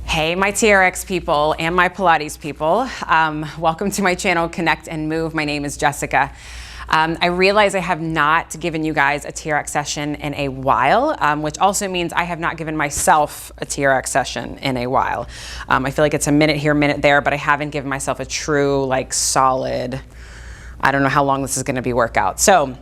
Hey, my TRX people and my Pilates people. Welcome to my channel, Connect and Move. My name is Jessica. I realize I have not given you guys a TRX session in a while, which also means I have not given myself a TRX session in a while. I feel like it's a minute here, minute there, but I haven't given myself a true, like, solid, I don't know how long this is gonna be workout. So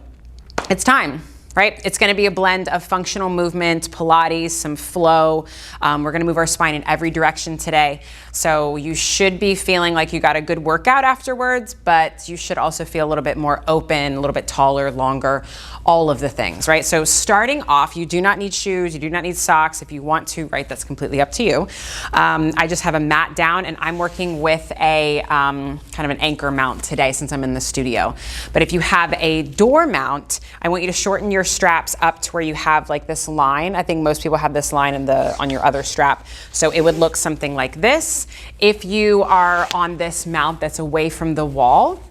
it's time. Right? It's gonna be a blend of functional movement, Pilates, some flow. We're gonna move our spine in every direction today. So you should be feeling like you got a good workout afterwards, but you should also feel a little bit more open, a little bit taller, longer, all of the things, right? So starting off, you do not need shoes, you do not need socks. If you want to, right, that's completely up to you. I just have a mat down and I'm working with a kind of an anchor mount today since I'm in the studio. But if you have a door mount, I want you to shorten your straps up to where you have like this line. I think most people have this line on your other strap. So it would look something like this. If you are on this mount that's away from the wall,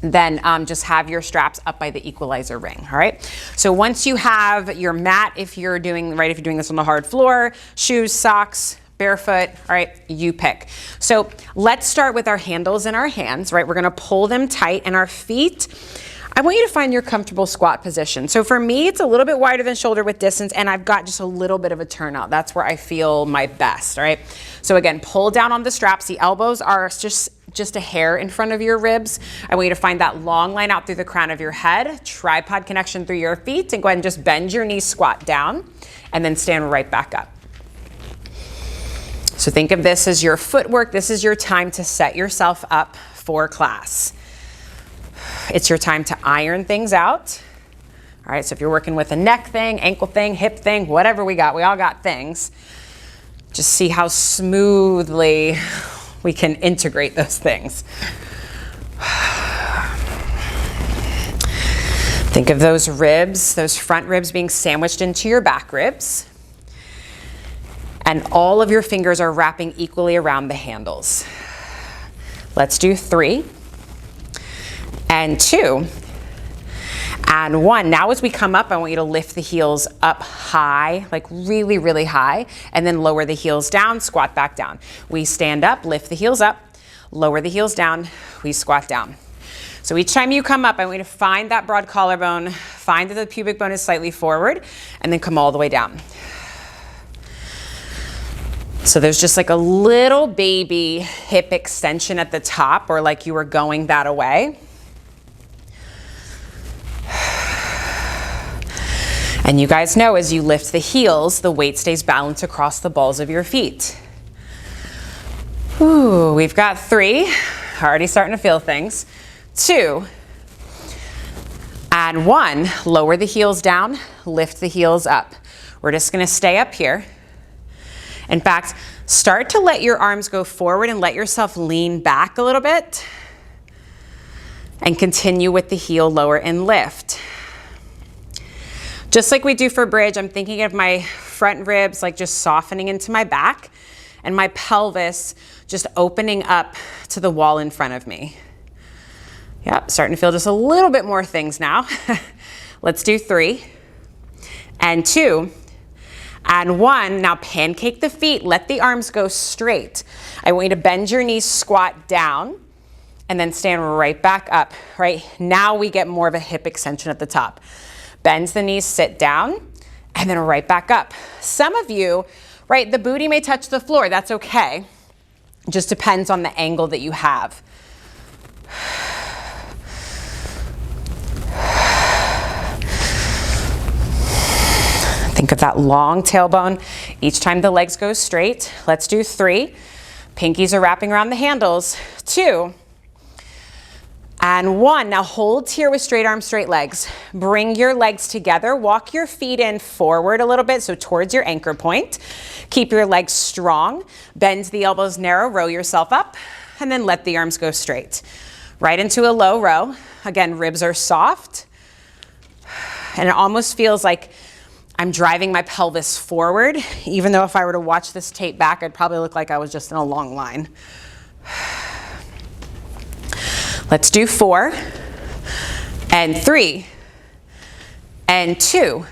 then just have your straps up by the equalizer ring, all right? So once you have your mat, if you're doing this on the hard floor, shoes, socks, barefoot, all right, you pick. So let's start with our handles in our hands, right? We're gonna pull them tight, and our feet, I want you to find your comfortable squat position. So for me, it's a little bit wider than shoulder width distance, and I've got just a little bit of a turnout. That's where I feel my best, all right? So again, pull down on the straps. The elbows are just a hair in front of your ribs. I want you to find that long line out through the crown of your head, tripod connection through your feet, and go ahead and just bend your knees, squat down, and then stand right back up. So think of this as your footwork. This is your time to set yourself up for class. It's your time to iron things out. All right, so if you're working with a neck thing, ankle thing, hip thing, whatever we got, we all got things. Just see how smoothly we can integrate those things. Think of those ribs, those front ribs being sandwiched into your back ribs. And all of your fingers are wrapping equally around the handles. Let's do 3. And 2, and 1. Now as we come up, I want you to lift the heels up high, like really, really high, and then lower the heels down, squat back down. We stand up, lift the heels up, lower the heels down, we squat down. So each time you come up, I want you to find that broad collarbone, find that the pubic bone is slightly forward, and then come all the way down. So there's just like a little baby hip extension at the top, or like you were going that away. And you guys know as you lift the heels, the weight stays balanced across the balls of your feet. Ooh, we've got 3, already starting to feel things. 2, and 1, lower the heels down, lift the heels up. We're just gonna stay up here. In fact, start to let your arms go forward and let yourself lean back a little bit. And continue with the heel lower and lift. Just like we do for bridge, I'm thinking of my front ribs like just softening into my back and my pelvis just opening up to the wall in front of me. Yep, starting to feel just a little bit more things now. Let's do 3, and 2, and 1. Now pancake the feet, let the arms go straight. I want you to bend your knees, squat down, and then stand right back up, right? Now we get more of a hip extension at the top. Bend the knees, sit down, and then right back up. Some of you, right, the booty may touch the floor. That's okay. It just depends on the angle that you have. Think of that long tailbone. Each time the legs go straight. Let's do 3. Pinkies are wrapping around the handles. 2. And 1, now hold here with straight arms, straight legs. Bring your legs together, walk your feet in forward a little bit, so towards your anchor point. Keep your legs strong, bend the elbows narrow, row yourself up, and then let the arms go straight. Right into a low row. Again, ribs are soft, and it almost feels like I'm driving my pelvis forward, even though if I were to watch this tape back, I'd probably look like I was just in a long line. Let's do 4, and 3, and 2,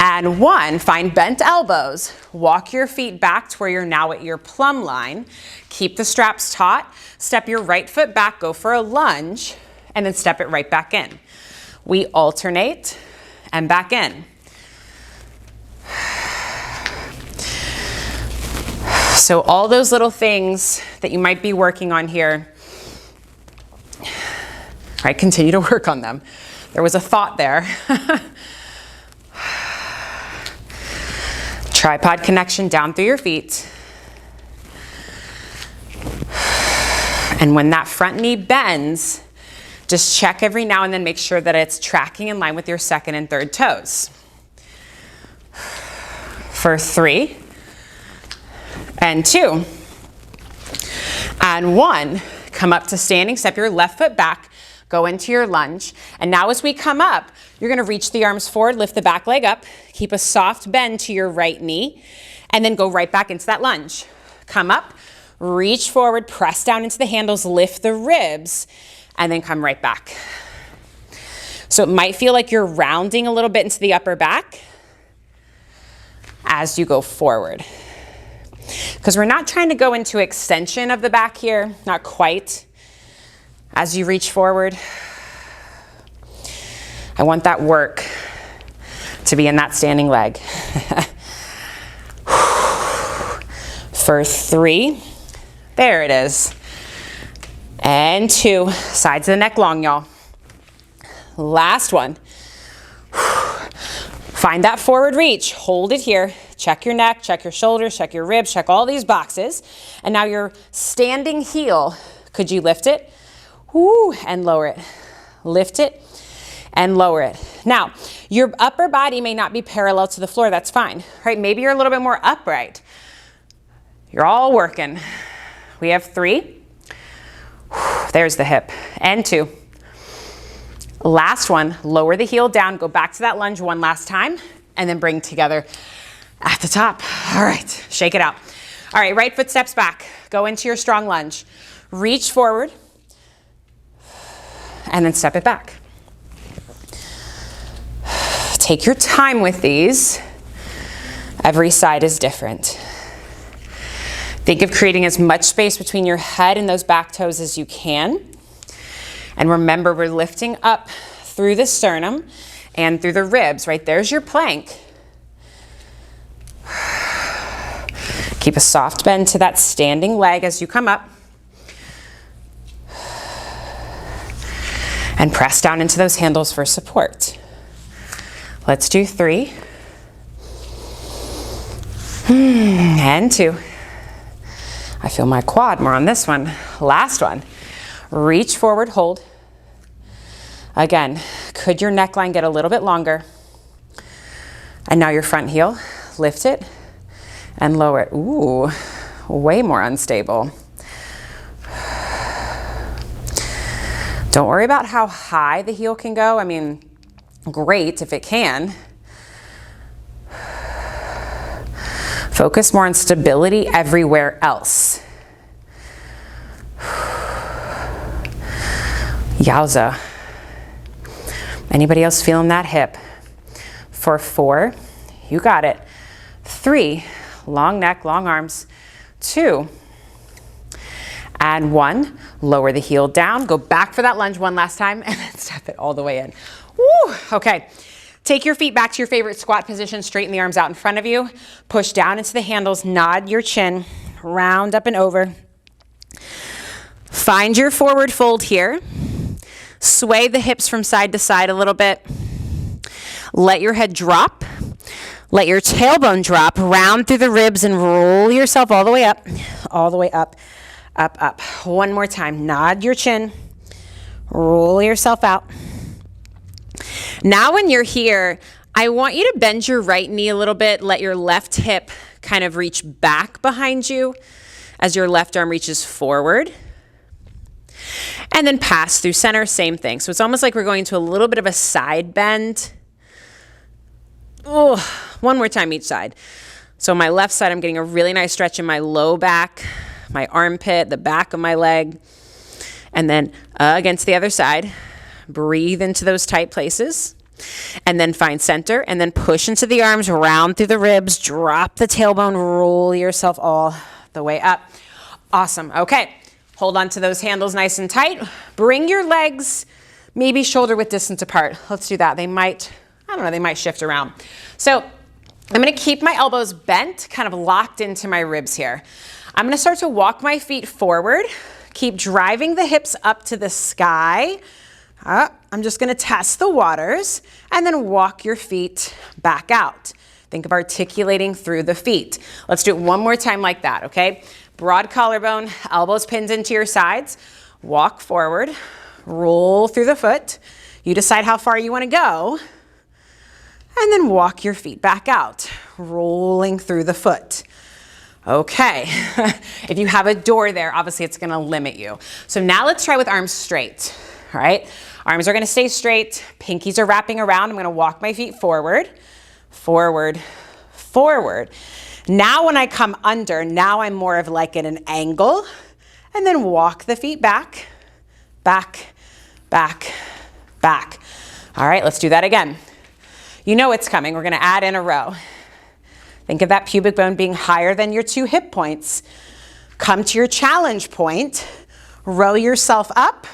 And 1, find bent elbows. Walk your feet back to where you're now at your plumb line. Keep the straps taut. Step your right foot back, go for a lunge, and then step it right back in. We alternate and back in. So all those little things that you might be working on here, right, continue to work on them. There was a thought there. Tripod connection down through your feet. And when that front knee bends, just check every now and then, make sure that it's tracking in line with your second and third toes. For 3, and 2, and 1, come up to standing, step your left foot back, go into your lunge. And now as we come up, you're gonna reach the arms forward, lift the back leg up, keep a soft bend to your right knee, and then go right back into that lunge. Come up, reach forward, press down into the handles, lift the ribs, and then come right back. So it might feel like you're rounding a little bit into the upper back as you go forward. Because we're not trying to go into extension of the back here, not quite. As you reach forward, I want that work to be in that standing leg. For 3, there it is. And 2, sides of the neck long, y'all. Last one. Find that forward reach, hold it here. Check your neck, check your shoulders, check your ribs, check all these boxes. And now your standing heel, could you lift it? Woo, and lower it. Lift it and lower it. Now, your upper body may not be parallel to the floor, that's fine, right? Maybe you're a little bit more upright. You're all working. We have 3. There's the hip. And 2. Last one, lower the heel down, go back to that lunge one last time, and then bring together at the top. All right, shake it out. All right, right foot steps back. Go into your strong lunge. Reach forward, and then step it back. Take your time with these. Every side is different. Think of creating as much space between your head and those back toes as you can. And remember, we're lifting up through the sternum and through the ribs, right? There's your plank. Keep a soft bend to that standing leg as you come up. And press down into those handles for support. Let's do 3. And 2. I feel my quad more on this one. Last one. Reach forward, hold. Again, could your neckline get a little bit longer? And now your front heel, lift it and lower it. Ooh, way more unstable. Don't worry about how high the heel can go. I mean, great if it can. Focus more on stability everywhere else. Yowza. Anybody else feeling that hip? For 4, you got it. 3, long neck, long arms. 2, and 1, lower the heel down, go back for that lunge one last time, and then step it all the way in. Woo, okay. Take your feet back to your favorite squat position, straighten the arms out in front of you, push down into the handles, nod your chin, round up and over. Find your forward fold here. Sway the hips from side to side a little bit. Let your head drop. Let your tailbone drop, round through the ribs and roll yourself all the way up, up, up. One more time, nod your chin, roll yourself out. Now when you're here, I want you to bend your right knee a little bit, let your left hip kind of reach back behind you as your left arm reaches forward. And then pass through center, same thing. So it's almost like we're going to a little bit of a side bend. Oh, one more time each side. So my left side, I'm getting a really nice stretch in my low back, my armpit, the back of my leg. And then against the other side, breathe into those tight places. And then find center, and then push into the arms, round through the ribs, drop the tailbone, roll yourself all the way up. Awesome. Okay, hold on to those handles nice and tight. Bring your legs maybe shoulder width distance apart. Let's do that. They might, I don't know, they might shift around. So I'm going to keep my elbows bent, kind of locked into my ribs here. I'm going to start to walk my feet forward. Keep driving the hips up to the sky. I'm just going to test the waters, and then walk your feet back out. Think of articulating through the feet. Let's do it one more time like that, okay? Broad collarbone, elbows pinned into your sides. Walk forward, roll through the foot. You decide how far you want to go, and then walk your feet back out, rolling through the foot. Okay, if you have a door there, obviously it's going to limit you. So now let's try with arms straight. All right, arms are going to stay straight, pinkies are wrapping around. I'm going to walk my feet forward, forward, forward. Now when I come under, now I'm more of like at an angle, and then walk the feet back, back, back, back. All right, let's do that again. You know it's coming. We're going to add in a row. Think of that pubic bone being higher than your 2 hip points. Come to your challenge point, row yourself up,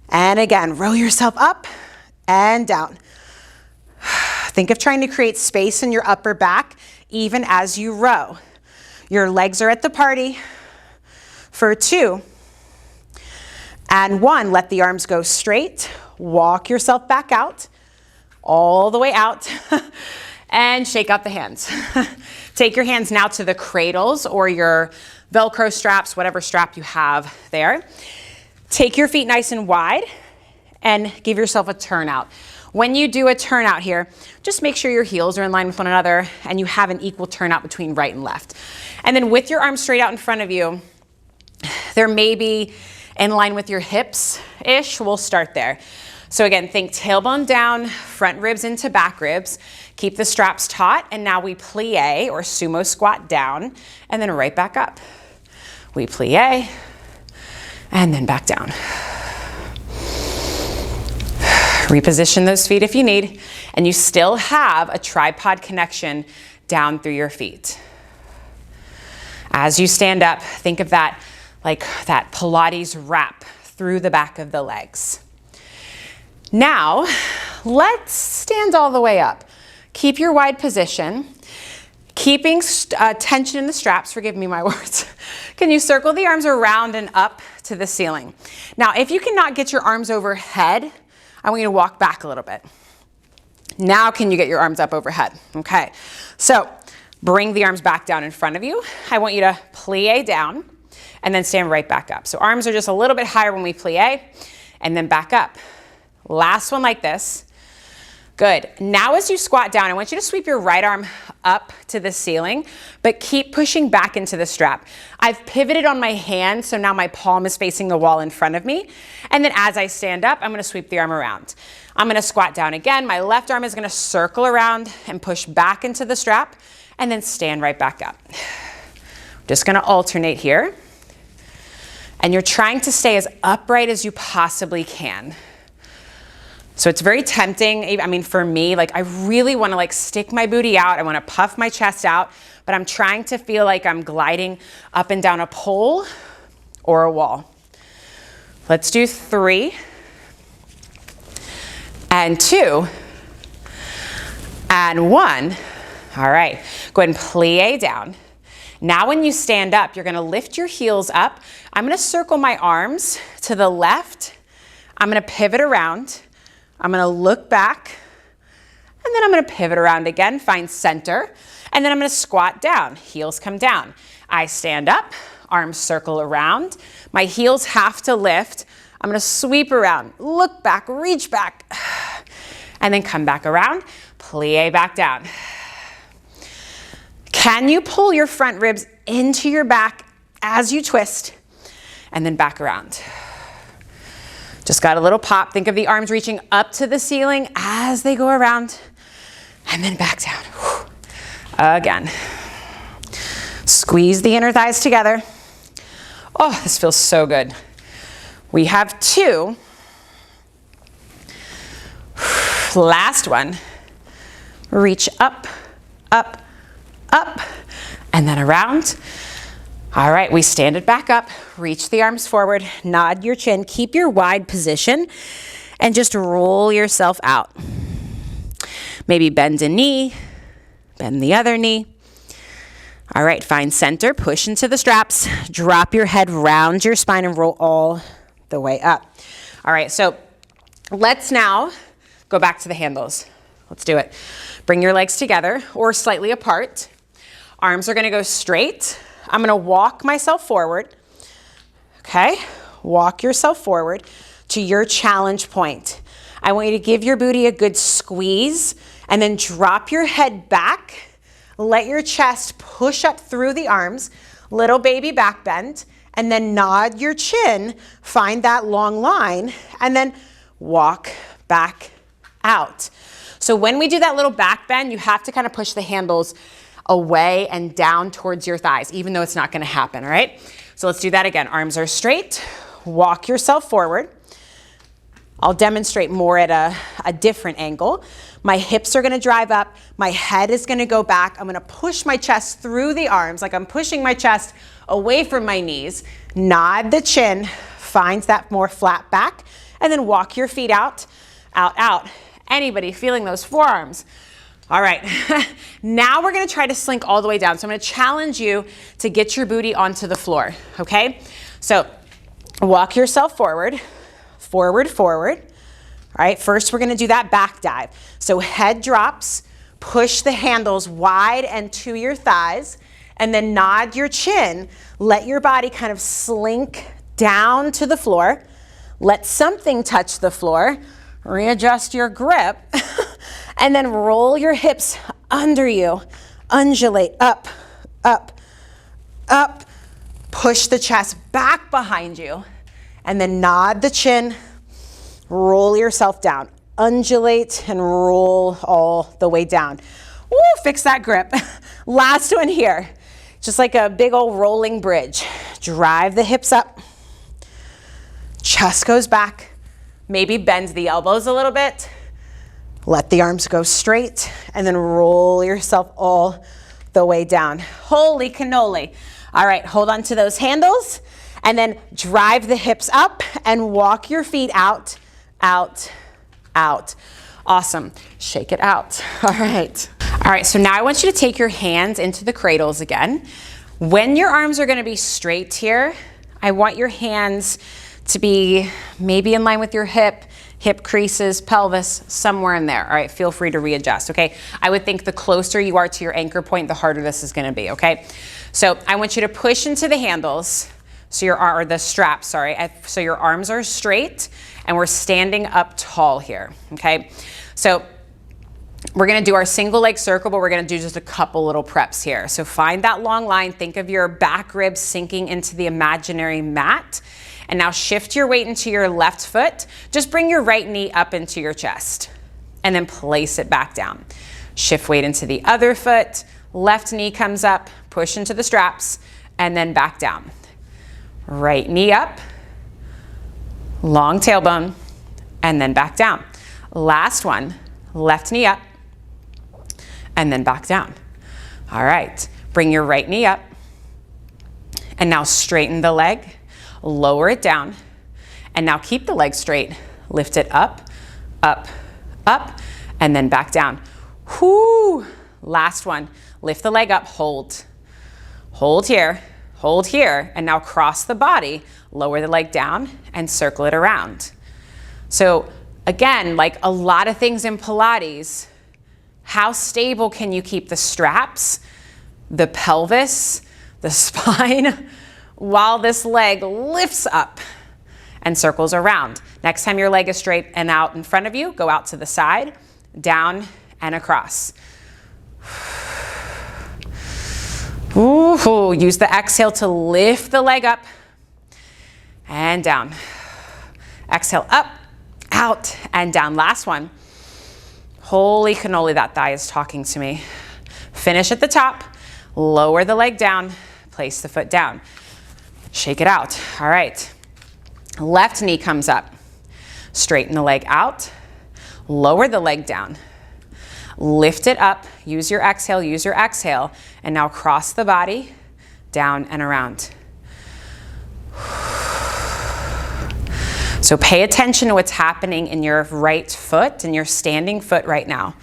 and again, row yourself up and down. Think of trying to create space in your upper back even as you row. Your legs are at the party for 2 and 1. Let the arms go straight. Walk yourself back out, all the way out, and shake out the hands. Take your hands now to the cradles or your Velcro straps, whatever strap you have there. Take your feet nice and wide and give yourself a turnout. When you do a turnout here, just make sure your heels are in line with one another and you have an equal turnout between right and left. And then with your arms straight out in front of you, there may be in line with your hips-ish. We'll start there. So again, think tailbone down, front ribs into back ribs. Keep the straps taut, and now we plie or sumo squat down, and then right back up. We plie, and then back down. Reposition those feet if you need, and you still have a tripod connection down through your feet. As you stand up, think of that like that Pilates wrap through the back of the legs. Now, let's stand all the way up. Keep your wide position. Keeping tension in the straps, forgive me my words. Can you circle the arms around and up to the ceiling? Now, if you cannot get your arms overhead, I want you to walk back a little bit. Now can you get your arms up overhead? Okay, so bring the arms back down in front of you. I want you to plie down and then stand right back up. So arms are just a little bit higher when we plie and then back up. Last one like this. Good. Now as you squat down, I want you to sweep your right arm up to the ceiling, but keep pushing back into the strap. I've pivoted on my hand, so now my palm is facing the wall in front of me. And then as I stand up, I'm going to sweep the arm around. I'm going to squat down again. My left arm is going to circle around and push back into the strap, and then stand right back up. Just going to alternate here. And you're trying to stay as upright as you possibly can. So it's very tempting. I mean, for me, like I really want to like stick my booty out. I want to puff my chest out, but I'm trying to feel like I'm gliding up and down a pole or a wall. Let's do 3 and 2 and 1. All right, go ahead and plie down. Now when you stand up, you're going to lift your heels up. I'm going to circle my arms to the left. I'm going to pivot around. I'm going to look back, and then I'm going to pivot around again, find center, and then I'm going to squat down. Heels come down. I stand up, arms circle around. My heels have to lift. I'm going to sweep around, look back, reach back, and then come back around, plie back down. Can you pull your front ribs into your back as you twist, and then back around? Just got a little pop. Think of the arms reaching up to the ceiling as they go around and then back down. Again. Squeeze the inner thighs together. Oh, this feels so good. We have 2. Last one. Reach up, up, up, and then around. All right, we stand it back up, reach the arms forward, nod your chin, keep your wide position, and just roll yourself out. Maybe bend a knee, bend the other knee. All right, find center, push into the straps, drop your head, round your spine, and roll all the way up. All right, so let's now go back to the handles. Let's do it. Bring your legs together or slightly apart. Arms are gonna go straight. I'm gonna walk myself forward, okay? Walk yourself forward to your challenge point. I want you to give your booty a good squeeze and then drop your head back. Let your chest push up through the arms, little baby back bend, and then nod your chin, find that long line, and then walk back out. So when we do that little back bend, you have to kind of push the handles away and down towards your thighs, even though it's not gonna happen, all right? So let's do that again. Arms are straight, walk yourself forward. I'll demonstrate more at a different angle. My hips are gonna drive up, my head is gonna go back. I'm gonna push my chest through the arms, like I'm pushing my chest away from my knees. Nod the chin, find that more flat back, and then walk your feet out, out, out. Anybody feeling those forearms? All right, now we're gonna try to slink all the way down. So I'm gonna challenge you to get your booty onto the floor, okay? So walk yourself forward, forward, forward. All right, first we're gonna do that back dive. So head drops, push the handles wide and to your thighs, and then nod your chin. Let your body kind of slink down to the floor. Let something touch the floor. Readjust your grip. And then roll your hips under you. Undulate up, up, up. Push the chest back behind you. And then nod the chin. Roll yourself down. Undulate and roll all the way down. Woo, fix that grip. Last one here. Just like a big old rolling bridge. Drive the hips up. Chest goes back. Maybe bend the elbows a little bit. Let the arms go straight and then roll yourself all the way down. Holy cannoli. All right, hold on to those handles and then drive the hips up and walk your feet out, out, out. Awesome. Shake it out. All right. All right, so now I want you to take your hands into the cradles again. When your arms are going to be straight here, I want your hands to be maybe in line with your hip creases, pelvis, somewhere in there. All right, feel free to readjust, okay? I would think the closer you are to your anchor point, the harder this is gonna be, okay? So I want you to push into the handles, so or the straps, sorry, so your arms are straight and we're standing up tall here, okay? So we're gonna do our single leg circle, but we're gonna do just a couple little preps here. So find that long line, think of your back ribs sinking into the imaginary mat. And now shift your weight into your left foot. Just bring your right knee up into your chest and then place it back down. Shift weight into the other foot, left knee comes up, push into the straps, and then back down. Right knee up, long tailbone, and then back down. Last one, left knee up, and then back down. All right, bring your right knee up, and now straighten the leg. Lower it down, and now keep the leg straight. Lift it up, up, up, and then back down. Whoo! Last one. Lift the leg up, hold. Hold here, and now cross the body. Lower the leg down and circle it around. So again, like a lot of things in Pilates, how stable can you keep the straps, the pelvis, the spine, while this leg lifts up and circles around. Next time your leg is straight and out in front of you, go out to the side, down and across. Ooh, use the exhale to lift the leg up and down. Exhale up, out and down. Last one. Holy cannoli, that thigh is talking to me. Finish at the top, lower the leg down, place the foot down. Shake it out. All right. Left knee comes up. Straighten the leg out. Lower the leg down. Lift it up. Use your exhale, use your exhale. And now cross the body down and around. So pay attention to what's happening in your right foot and your standing foot right now.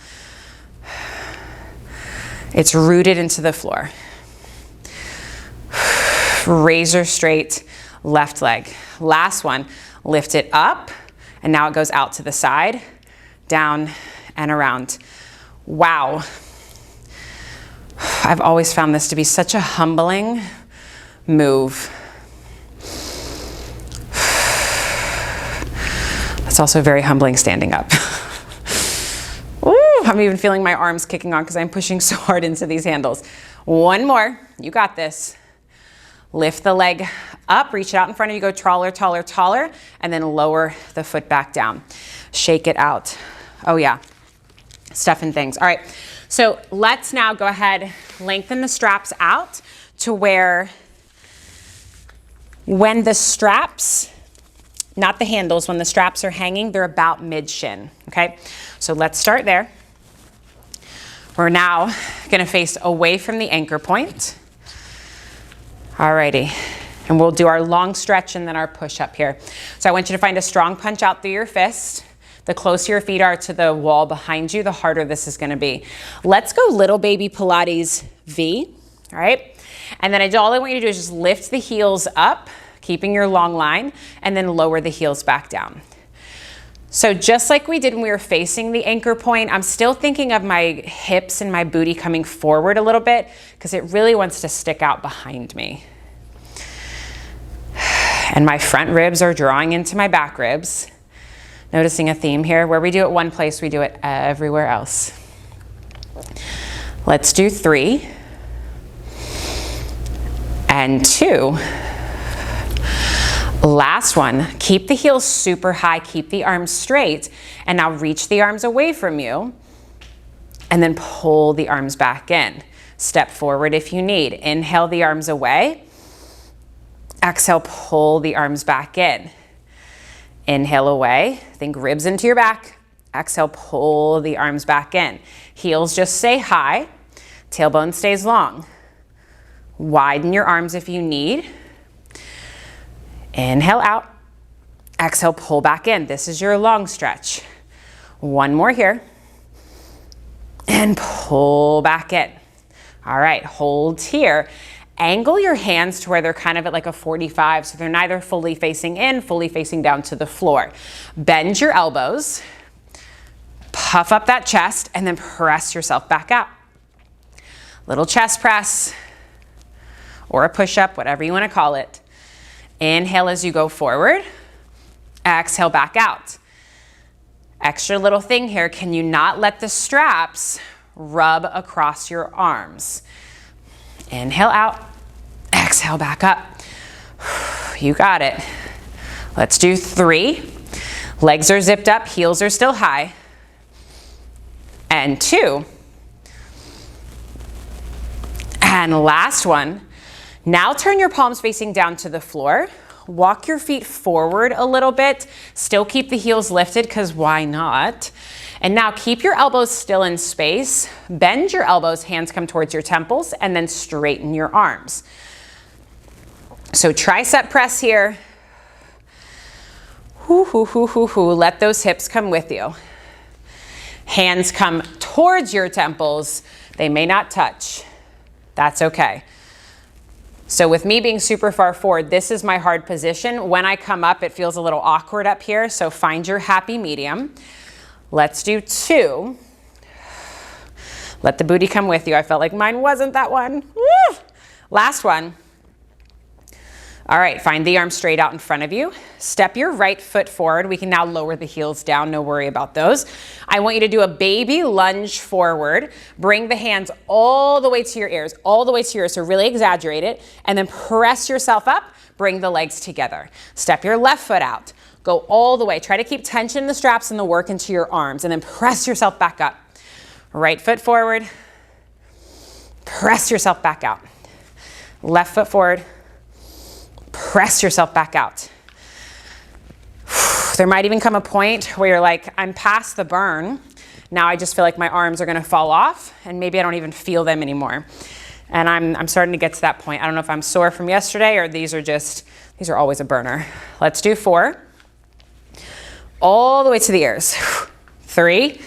It's rooted into the floor. Razor straight left leg. Last one, lift it up, and now it goes out to the side, down and around. Wow. I've always found this to be such a humbling move. It's also very humbling standing up. Ooh, I'm even feeling my arms kicking on because I'm pushing so hard into these handles. One more, you got this. Lift the leg up, reach it out in front of you, go taller, taller, taller, and then lower the foot back down. Shake it out. Oh yeah, stuff and things. All right, so let's now go ahead, lengthen the straps out to where when the straps, not the handles, when the straps are hanging, they're about mid-shin, okay? So let's start there. We're now gonna face away from the anchor point. Alrighty, and we'll do our long stretch and then our push up here. So I want you to find a strong punch out through your fist. The closer your feet are to the wall behind you, the harder this is gonna be. Let's go little baby Pilates V, all right? And then all I want you to do is just lift the heels up, keeping your long line, and then lower the heels back down. So just like we did when we were facing the anchor point, I'm still thinking of my hips and my booty coming forward a little bit because it really wants to stick out behind me. And my front ribs are drawing into my back ribs. Noticing a theme here, where we do it one place, we do it everywhere else. Let's do 3 and 2. Last one, keep the heels super high, keep the arms straight, and now reach the arms away from you, and then pull the arms back in. Step forward if you need. Inhale the arms away. Exhale, pull the arms back in. Inhale away, think ribs into your back. Exhale, pull the arms back in. Heels just stay high, tailbone stays long. Widen your arms if you need. Inhale out, exhale, pull back in. This is your long stretch. One more here, and pull back in. All right, hold here. Angle your hands to where they're kind of at like a 45, so they're neither fully facing in, fully facing down to the floor. Bend your elbows, puff up that chest, and then press yourself back out. Little chest press, or a push-up, whatever you want to call it. Inhale as you go forward, exhale back out. Extra little thing here, can you not let the straps rub across your arms? Inhale out, exhale back up. You got it. Let's do 3. Legs are zipped up, heels are still high. And 2. And last one. Now turn your palms facing down to the floor. Walk your feet forward a little bit. Still keep the heels lifted because why not? And now keep your elbows still in space. Bend your elbows, hands come towards your temples, and then straighten your arms. So tricep press here. Hoo, hoo, hoo, hoo, hoo. Let those hips come with you. Hands come towards your temples. They may not touch. That's okay. So with me being super far forward, this is my hard position. When I come up, it feels a little awkward up here, so find your happy medium. Let's do 2. Let the booty come with you. I felt like mine wasn't that one. Woo! Last one. All right, find the arms straight out in front of you. Step your right foot forward. We can now lower the heels down, no worry about those. I want you to do a baby lunge forward. Bring the hands all the way to your ears, all the way to your ears, so really exaggerate it, and then press yourself up, bring the legs together. Step your left foot out. Go all the way. Try to keep tension in the straps and the work into your arms, and then press yourself back up. Right foot forward. Press yourself back out. Left foot forward. Press yourself back out. There might even come a point where you're like, I'm past the burn. Now I just feel like my arms are gonna fall off and maybe I don't even feel them anymore. And I'm starting to get to that point. I don't know if I'm sore from yesterday or these are always a burner. Let's do 4. All the way to the ears. 3.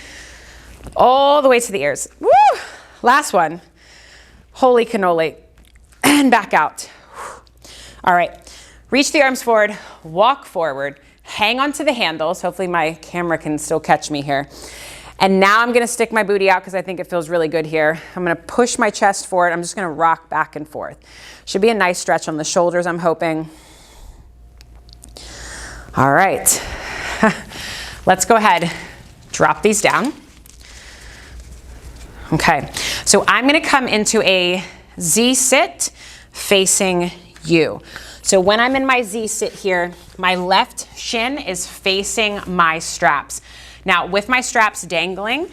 All the way to the ears. Woo! Last one. Holy cannoli. And back out. All right. Reach the arms forward, walk forward, hang onto the handles. Hopefully my camera can still catch me here. And now I'm gonna stick my booty out because I think it feels really good here. I'm gonna push my chest forward. I'm just gonna rock back and forth. Should be a nice stretch on the shoulders, I'm hoping. All right. Let's go ahead, drop these down. Okay, so I'm gonna come into a Z sit facing you. So when I'm in my Z sit here, my left shin is facing my straps. Now with my straps dangling,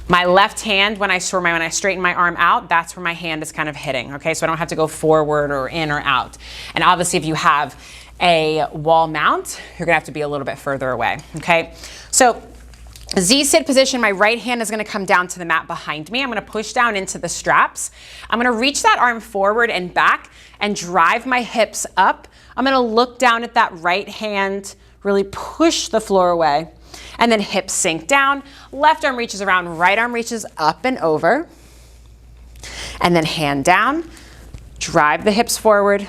my left hand, when I straighten my arm out, that's where my hand is kind of hitting, okay? So I don't have to go forward or in or out. And obviously if you have a wall mount, you're gonna have to be a little bit further away, okay? So Z-sit position, my right hand is gonna come down to the mat behind me. I'm gonna push down into the straps. I'm gonna reach that arm forward and back and drive my hips up. I'm gonna look down at that right hand, really push the floor away, and then hips sink down. Left arm reaches around, right arm reaches up and over. And then hand down, drive the hips forward.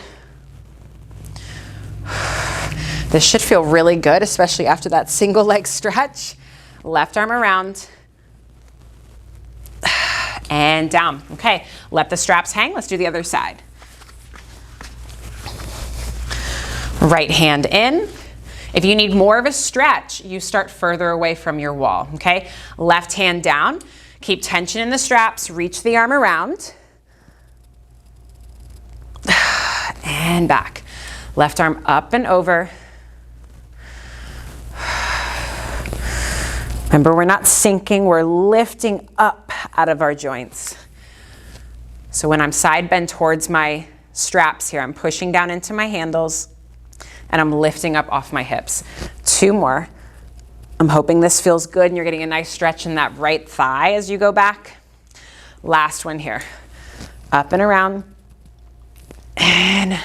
This should feel really good, especially after that single leg stretch. Left arm around and down. Okay, let the straps hang. Let's do the other side. Right hand in. If you need more of a stretch, you start further away from your wall, okay? Left hand down. Keep tension in the straps. Reach the arm around. And back. Left arm up and over. Remember, we're not sinking, we're lifting up out of our joints. So when I'm side bend towards my straps here, I'm pushing down into my handles and I'm lifting up off my hips. 2 more. I'm hoping this feels good and you're getting a nice stretch in that right thigh as you go back. Last one here. Up and around. And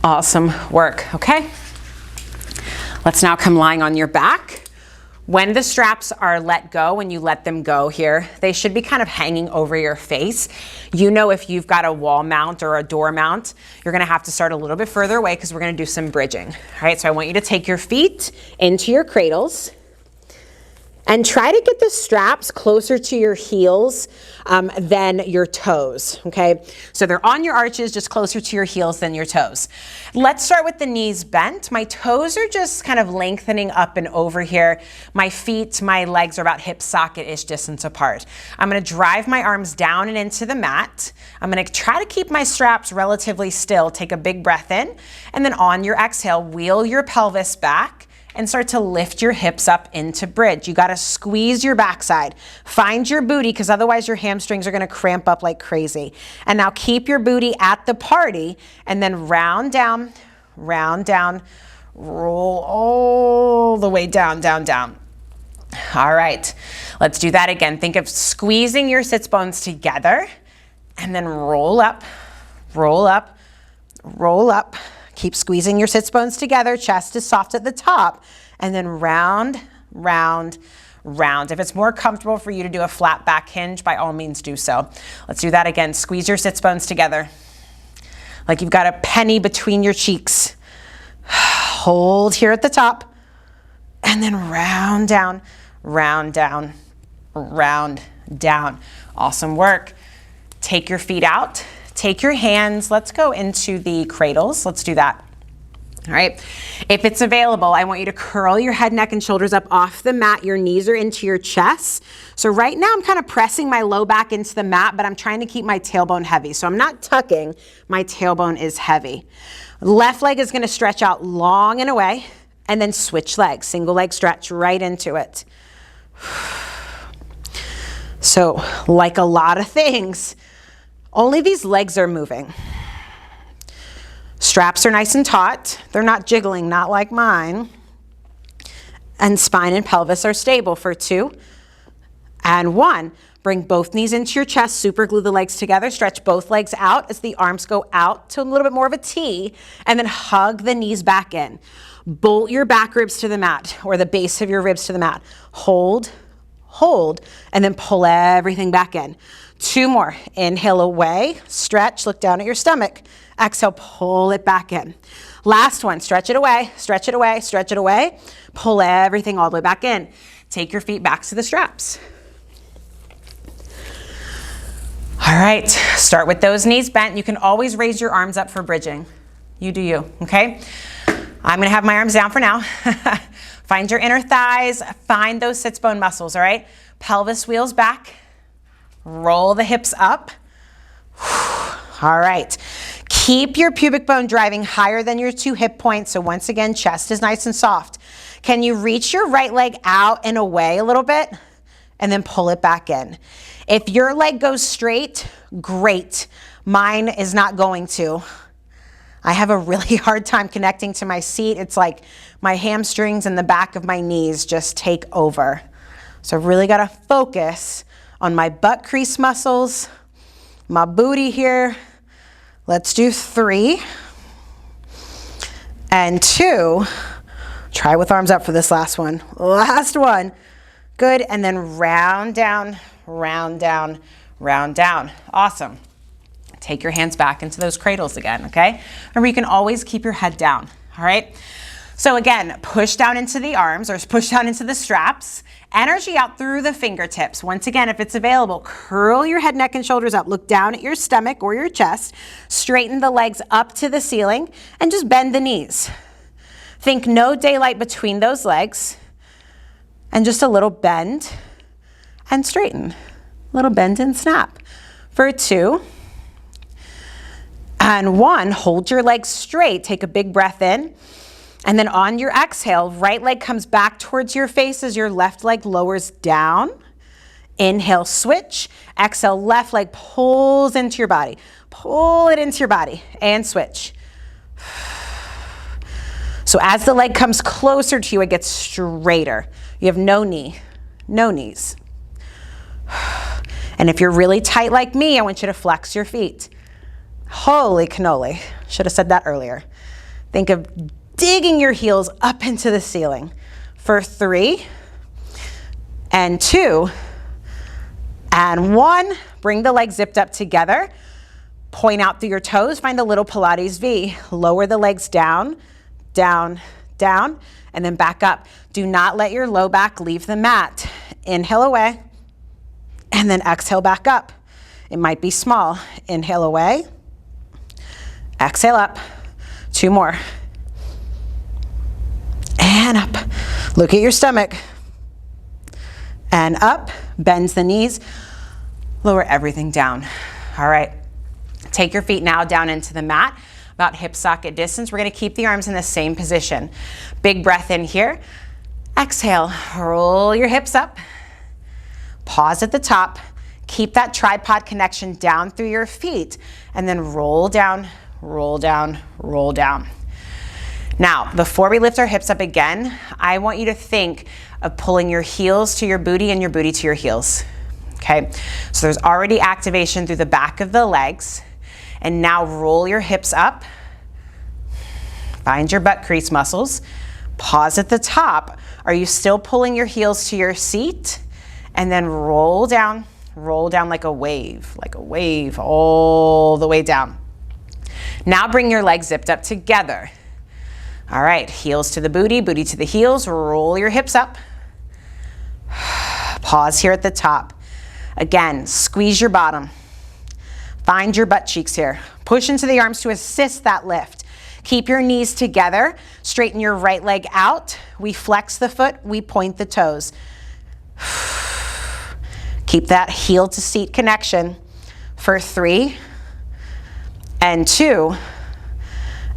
awesome work, okay? Let's now come lying on your back. When the straps are let go, when you let them go here, they should be kind of hanging over your face. You know, if you've got a wall mount or a door mount, you're gonna have to start a little bit further away because we're gonna do some bridging. All right, so I want you to take your feet into your cradles and try to get the straps closer to your heels than your toes, okay? So they're on your arches, just closer to your heels than your toes. Let's start with the knees bent. My toes are just kind of lengthening up and over here. My feet, my legs are about hip socket-ish distance apart. I'm gonna drive my arms down and into the mat. I'm gonna try to keep my straps relatively still. Take a big breath in, and then on your exhale, wheel your pelvis back and start to lift your hips up into bridge. You gotta squeeze your backside. Find your booty, because otherwise your hamstrings are gonna cramp up like crazy. And now keep your booty at the party, and then round down, roll all the way down, down, down. All right, let's do that again. Think of squeezing your sits bones together, and then roll up, roll up, roll up. Keep squeezing your sits bones together, chest is soft at the top, and then round, round, round. If it's more comfortable for you to do a flat back hinge, by all means do so. Let's do that again. Squeeze your sits bones together like you've got a penny between your cheeks. Hold here at the top, and then round down, round down, round down. Awesome work. Take your feet out. Take your hands, let's go into the cradles. Let's do that. All right, if it's available, I want you to curl your head, neck, and shoulders up off the mat. Your knees are into your chest. So right now I'm kind of pressing my low back into the mat, but I'm trying to keep my tailbone heavy. So I'm not tucking, my tailbone is heavy. Left leg is gonna stretch out long and away, and then switch legs, single leg stretch right into it. So like a lot of things, only these legs are moving. Straps are nice and taut. They're not jiggling, not like mine. And spine and pelvis are stable for 2 and 1. Bring both knees into your chest, super glue the legs together, stretch both legs out as the arms go out to a little bit more of a T, and then hug the knees back in. Bolt your back ribs to the mat, or the base of your ribs to the mat. Hold, hold, and then pull everything back in. 2 more. Inhale away, stretch, look down at your stomach. Exhale, pull it back in. Last one, stretch it away, stretch it away, stretch it away. Pull everything all the way back in. Take your feet back to the straps. All right, start with those knees bent. You can always raise your arms up for bridging. You do you, okay? I'm gonna have my arms down for now. Find your inner thighs, find those sits bone muscles, all right? Pelvis wheels back, roll the hips up. All right, keep your pubic bone driving higher than your 2 hip points. So once again, chest is nice and soft. Can you reach your right leg out and away a little bit? And then pull it back in. If your leg goes straight, great. Mine is not going to. I have a really hard time connecting to my seat. It's like my hamstrings and the back of my knees just take over. So I've really got to focus on my butt crease muscles, my booty here. Let's do 3 and 2. Try with arms up for this last one. Last one. Good, and then round down, round down, round down. Awesome. Take your hands back into those cradles again, okay? Remember, you can always keep your head down, all right? So again, push down into the arms or push down into the straps. Energy out through the fingertips. Once again, if it's available, curl your head, neck, and shoulders up. Look down at your stomach or your chest. Straighten the legs up to the ceiling and just bend the knees. Think no daylight between those legs. And just a little bend and straighten. Little bend and snap. For 2 and 1, hold your legs straight. Take a big breath in. And then on your exhale, right leg comes back towards your face as your left leg lowers down. Inhale, switch. Exhale, left leg pulls into your body. Pull it into your body and switch. So as the leg comes closer to you, it gets straighter. You have no knee, no knees. And if you're really tight like me, I want you to flex your feet. Holy cannoli. Should have said that earlier. Think of digging your heels up into the ceiling. For 3 and 2 and 1. Bring the legs zipped up together. Point out through your toes. Find a little Pilates V. Lower the legs down, down, down, and then back up. Do not let your low back leave the mat. Inhale away, and then exhale back up. It might be small. Inhale away, exhale up. 2 more. And up. Look at your stomach. And up, bends the knees, lower everything down. All right, take your feet now down into the mat, about hip socket distance. We're gonna keep the arms in the same position. Big breath in here. Exhale, roll your hips up. Pause at the top. Keep that tripod connection down through your feet, and then roll down, roll down, roll down. Now, before we lift our hips up again, I want you to think of pulling your heels to your booty and your booty to your heels, okay? So there's already activation through the back of the legs, and now roll your hips up. Find your butt crease muscles. Pause at the top. Are you still pulling your heels to your seat? And then roll down like a wave all the way down. Now bring your legs zipped up together. All right, heels to the booty, booty to the heels. Roll your hips up. Pause here at the top. Again, squeeze your bottom. Find your butt cheeks here. Push into the arms to assist that lift. Keep your knees together. Straighten your right leg out. We flex the foot, we point the toes. Keep that heel to seat connection for 3 and 2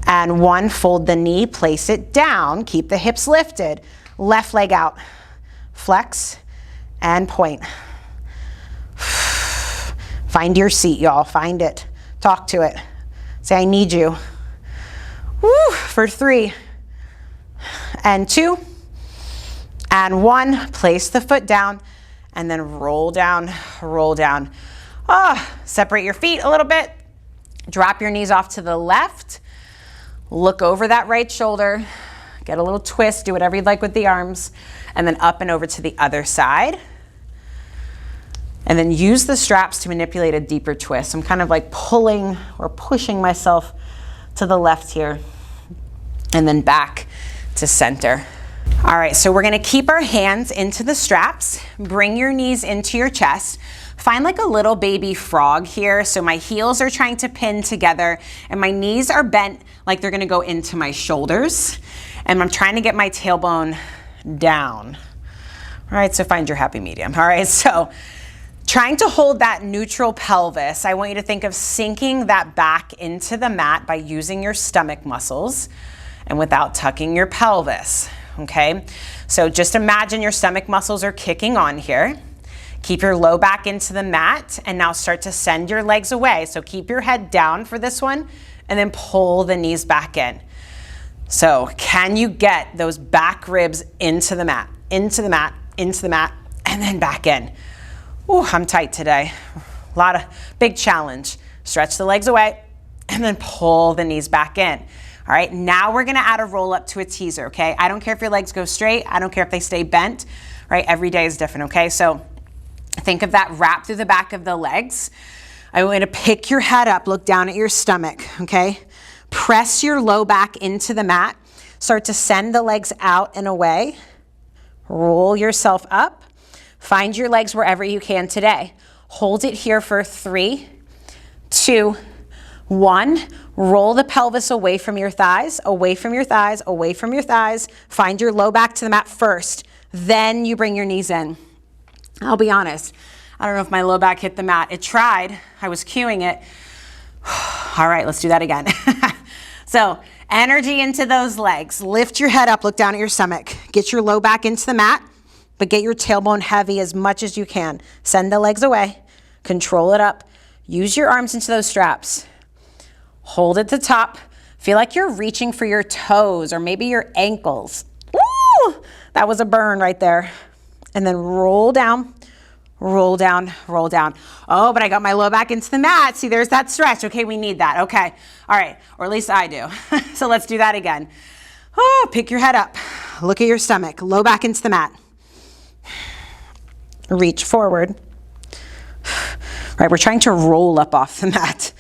and 1. Fold the knee, place it down. Keep the hips lifted. Left leg out. Flex and point. Find your seat, y'all. Find it. Talk to it. Say, I need you. Woo, for 3 and 2 and 1. Place the foot down and then roll down, roll down. Separate your feet a little bit. Drop your knees off to the left. Look over that right shoulder. Get a little twist, do whatever you'd like with the arms, and then up and over to the other side. And then use the straps to manipulate a deeper twist. I'm kind of like pulling or pushing myself to the left here, and then back to center. All right, so we're gonna keep our hands into the straps. Bring your knees into your chest. Find like a little baby frog here. So my heels are trying to pin together and my knees are bent like they're gonna go into my shoulders. And I'm trying to get my tailbone down. All right, so find your happy medium. All right, so trying to hold that neutral pelvis, I want you to think of sinking that back into the mat by using your stomach muscles and without tucking your pelvis, okay? So just imagine your stomach muscles are kicking on here. Keep your low back into the mat and now start to send your legs away. So keep your head down for this one and then pull the knees back in. So can you get those back ribs into the mat, into the mat, into the mat, and then back in? Ooh, I'm tight today. A lot of big challenge. Stretch the legs away and then pull the knees back in. All right, now we're gonna add a roll up to a teaser, okay? I don't care if your legs go straight. I don't care if they stay bent, right? Every day is different, okay? So think of that wrap through the back of the legs. I want you to pick your head up, look down at your stomach, okay? Press your low back into the mat. Start to send the legs out and away. Roll yourself up. Find your legs wherever you can today. Hold it here for 3, 2, 1. Roll the pelvis away from your thighs, away from your thighs, away from your thighs. Find your low back to the mat first. Then you bring your knees in. I'll be honest, I don't know if my low back hit the mat. It tried, I was cueing it. All right, let's do that again. So energy into those legs. Lift your head up, look down at your stomach. Get your low back into the mat, but get your tailbone heavy as much as you can. Send the legs away, control it up. Use your arms into those straps. Hold at the top. Feel like you're reaching for your toes or maybe your ankles. Woo! That was a burn right there. And then roll down, roll down, roll down. Oh, but I got my low back into the mat. See, there's that stretch. Okay, we need that. Okay, all right, or at least I do. So let's do that again. Oh, pick your head up. Look at your stomach. Low back into the mat. Reach forward. All right, we're trying to roll up off the mat.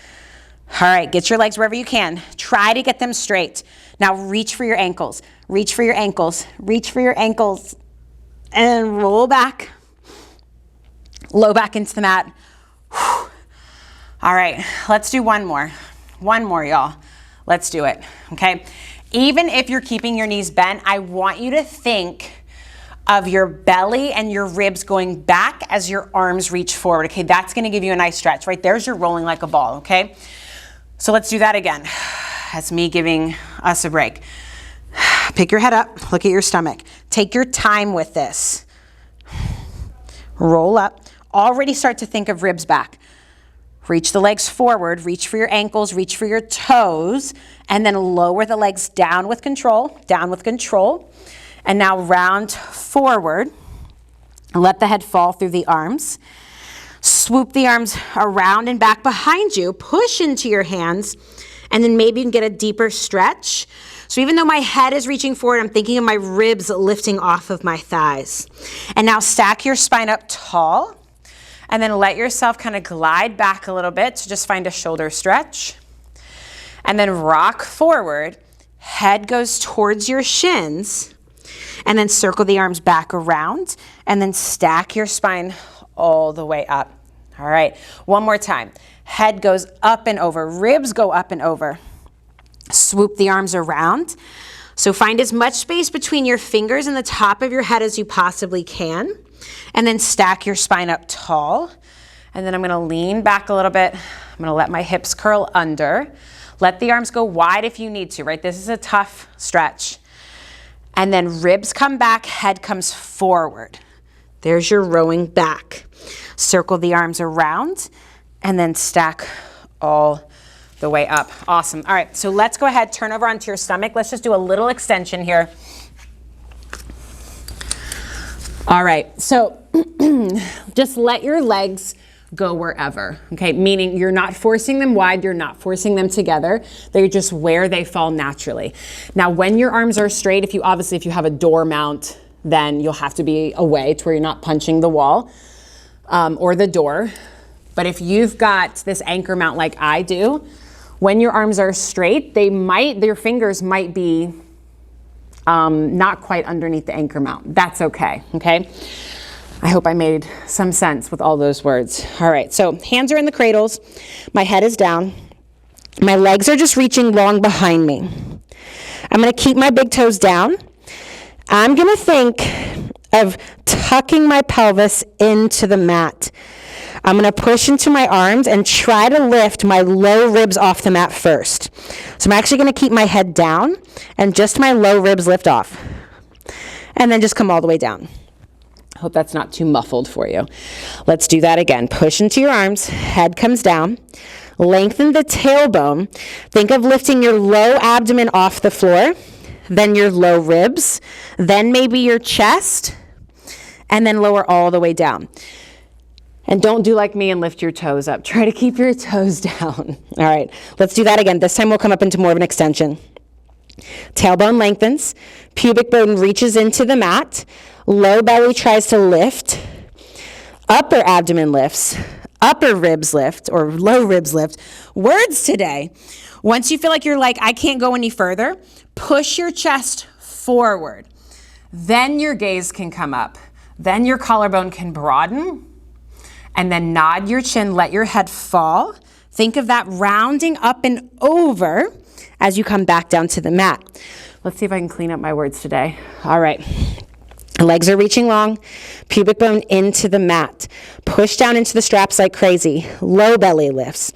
All right, get your legs wherever you can. Try to get them straight. Now reach for your ankles. Reach for your ankles. Reach for your ankles. And roll back, low back into the mat. Whew. All right, let's do one more, y'all. Let's do it, okay? Even if you're keeping your knees bent, I want you to think of your belly and your ribs going back as your arms reach forward, okay? That's gonna give you a nice stretch, right? There's your rolling like a ball, okay? So let's do that again. That's me giving us a break. Pick your head up, look at your stomach. Take your time with this. Roll up. Already start to think of ribs back. Reach the legs forward, reach for your ankles, reach for your toes, and then lower the legs down with control, down with control. And now round forward. Let the head fall through the arms. Swoop the arms around and back behind you. Push into your hands, and then maybe you can get a deeper stretch. So even though my head is reaching forward, I'm thinking of my ribs lifting off of my thighs. And now stack your spine up tall, and then let yourself kind of glide back a little bit to just find a shoulder stretch. And then rock forward, head goes towards your shins, and then circle the arms back around, and then stack your spine all the way up. All right, one more time. Head goes up and over, ribs go up and over. Swoop the arms around. So find as much space between your fingers and the top of your head as you possibly can. And then stack your spine up tall. And then I'm gonna lean back a little bit. I'm gonna let my hips curl under. Let the arms go wide if you need to, right? This is a tough stretch. And then ribs come back, head comes forward. There's your rowing back. Circle the arms around and then stack all the way up. Awesome. All right, so let's go ahead, turn over onto your stomach. Let's just do a little extension here. All right, so just let your legs go wherever, okay? Meaning you're not forcing them wide, you're not forcing them together. They're just where they fall naturally. Now, when your arms are straight, if you have a door mount, then you'll have to be away to where you're not punching the wall or the door. But if you've got this anchor mount like I do, when your arms are straight, your fingers might be not quite underneath the anchor mount. That's okay, okay? I hope I made some sense with all those words. All right, so hands are in the cradles. My head is down. My legs are just reaching long behind me. I'm gonna keep my big toes down. I'm gonna think of tucking my pelvis into the mat. I'm gonna push into my arms and try to lift my low ribs off the mat first. So I'm actually gonna keep my head down and just my low ribs lift off. And then just come all the way down. Hope that's not too muffled for you. Let's do that again. Push into your arms, head comes down. Lengthen the tailbone. Think of lifting your low abdomen off the floor, then your low ribs, then maybe your chest, and then lower all the way down. And don't do like me and lift your toes up. Try to keep your toes down. All right, let's do that again. This time we'll come up into more of an extension. Tailbone lengthens, pubic bone reaches into the mat, low belly tries to lift, upper abdomen lifts, upper ribs lift, or low ribs lift. Words today. Once you feel like you're like, I can't go any further, push your chest forward. Then your gaze can come up. Then your collarbone can broaden. And then nod your chin, let your head fall. Think of that rounding up and over as you come back down to the mat. Let's see if I can clean up my words today. All right. Legs are reaching long, pubic bone into the mat. Push down into the straps like crazy. Low belly lifts,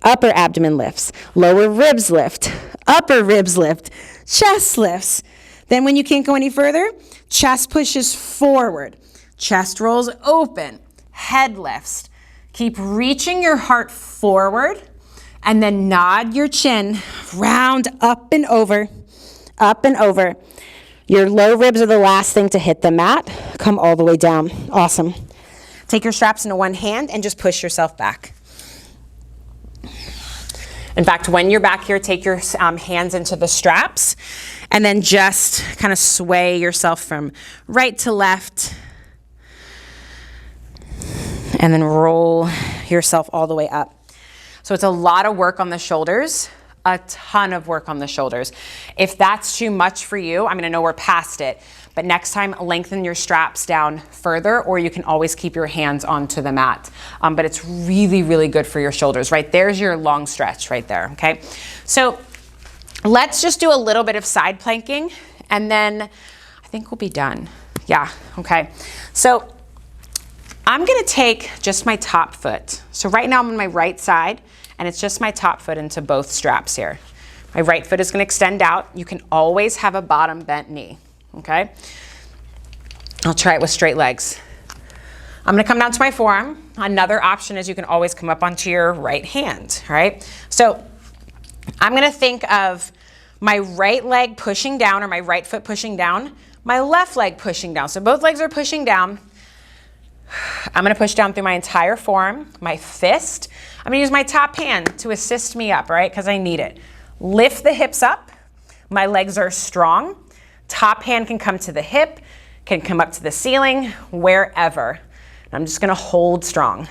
upper abdomen lifts, lower ribs lift, upper ribs lift, chest lifts. Then when you can't go any further, chest pushes forward, chest rolls open, head lifts. Keep reaching your heart forward and then nod your chin, round up and over, up and over. Your low ribs are the last thing to hit the mat. Come all the way down. Awesome. Take your straps into one hand and just push yourself back. In fact, when you're back here, take your hands into the straps and then just kind of sway yourself from right to left and then roll yourself all the way up. So it's a lot of work on the shoulders. A ton of work on the shoulders. If that's too much for you, I mean, I know we're past it, but next time lengthen your straps down further, or you can always keep your hands onto the mat. But it's really, really good for your shoulders, right? There's your long stretch right there, okay? So let's just do a little bit of side planking, and then I think we'll be done. Yeah, okay. So I'm gonna take just my top foot. So right now I'm on my right side, and it's just my top foot into both straps here. My right foot is gonna extend out. You can always have a bottom bent knee, okay? I'll try it with straight legs. I'm gonna come down to my forearm. Another option is you can always come up onto your right hand, right? So I'm gonna think of my right leg pushing down, or my right foot pushing down, my left leg pushing down. So both legs are pushing down. I'm gonna push down through my entire forearm, my fist. I'm gonna use my top hand to assist me up, right? Because I need it. Lift the hips up. My legs are strong. Top hand can come to the hip, can come up to the ceiling, wherever. I'm just gonna hold strong.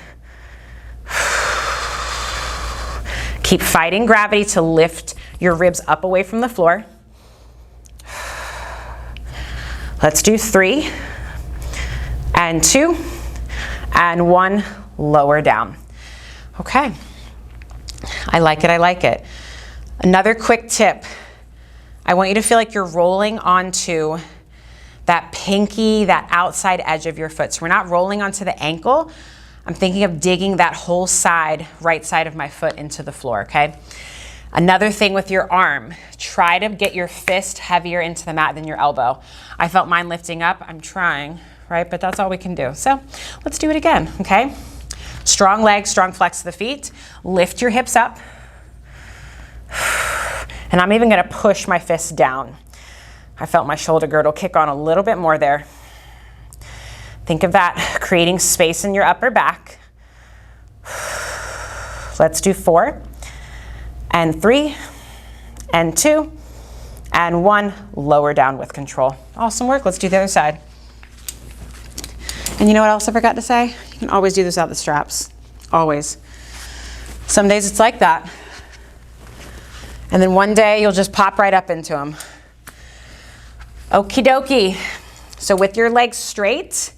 Keep fighting gravity to lift your ribs up away from the floor. Let's do 3 and 2 and 1, lower down. Okay, I like it, I like it. Another quick tip. I want you to feel like you're rolling onto that pinky, that outside edge of your foot. So we're not rolling onto the ankle. I'm thinking of digging that whole side, right side of my foot into the floor, okay? Another thing with your arm, try to get your fist heavier into the mat than your elbow. I felt mine lifting up, I'm trying, right? But that's all we can do. So let's do it again, okay? Strong legs, strong flex of the feet. Lift your hips up. And I'm even gonna push my fist down. I felt my shoulder girdle kick on a little bit more there. Think of that, creating space in your upper back. Let's do 4, and 3, and 2, and 1. Lower down with control. Awesome work. Let's do the other side. And you know what else I forgot to say? You can always do this without the straps. Always. Some days it's like that. And then one day you'll just pop right up into them. Okie dokie. So with your legs straight,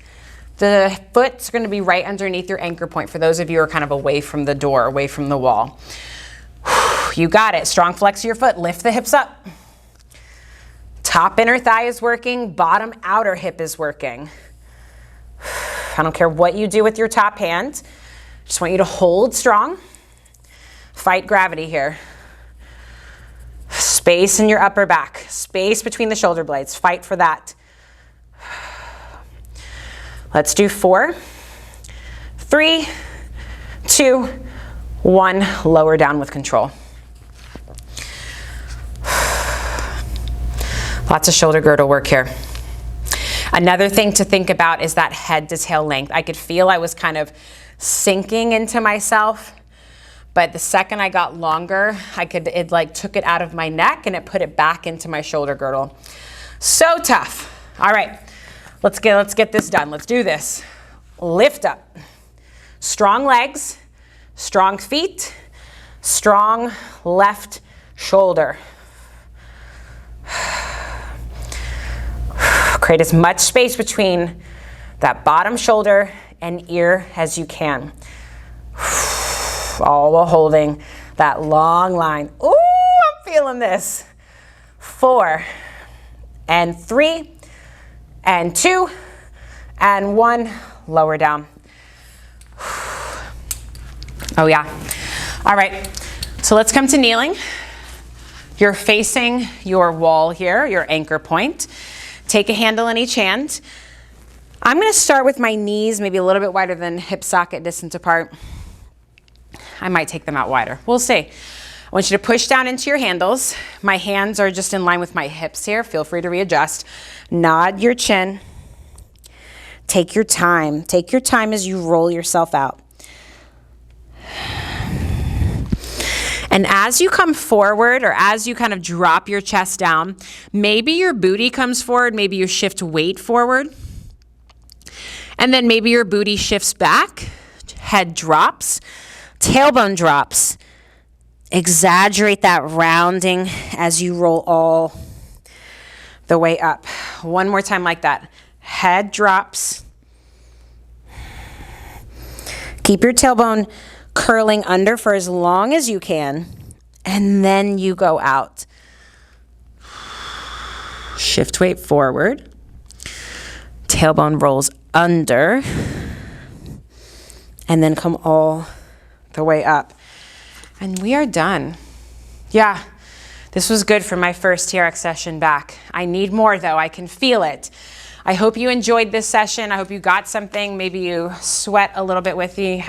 the foot's going to be right underneath your anchor point for those of you who are kind of away from the door, away from the wall. You got it. Strong flex of your foot. Lift the hips up. Top inner thigh is working. Bottom outer hip is working. I don't care what you do with your top hand. Just want you to hold strong. Fight gravity here. Space in your upper back. Space between the shoulder blades. Fight for that. Let's do 4, 3, 2, 1. Lower down with control. Lots of shoulder girdle work here. Another thing to think about is that head to tail length. I could feel I was kind of sinking into myself, but the second I got longer, it like took it out of my neck and it put it back into my shoulder girdle. So tough. All right, let's get this done. Let's do this. Lift up. Strong legs, strong feet, strong left shoulder. Create as much space between that bottom shoulder and ear as you can. All while holding that long line. Ooh, I'm feeling this. 4, and 3, and 2, and 1. Lower down. Oh yeah. All right, so let's come to kneeling. You're facing your wall here, your anchor point. Take a handle in each hand. I'm gonna start with my knees, maybe a little bit wider than hip socket distance apart. I might take them out wider. We'll see. I want you to push down into your handles. My hands are just in line with my hips here. Feel free to readjust. Nod your chin. Take your time. Take your time as you roll yourself out. And as you come forward, or as you kind of drop your chest down, maybe your booty comes forward, maybe you shift weight forward. And then maybe your booty shifts back, head drops, tailbone drops. Exaggerate that rounding as you roll all the way up. One more time like that. Head drops. Keep your tailbone curling under for as long as you can, and then you go out. Shift weight forward. Tailbone rolls under, and then come all the way up. And we are done. Yeah, this was good for my first TRX session back. I need more though, I can feel it. I hope you enjoyed this session. I hope you got something. Maybe you sweat a little bit with me,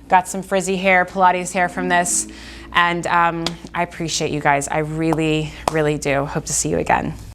got some frizzy hair, Pilates hair from this. And I appreciate you guys. I really, really do. Hope to see you again.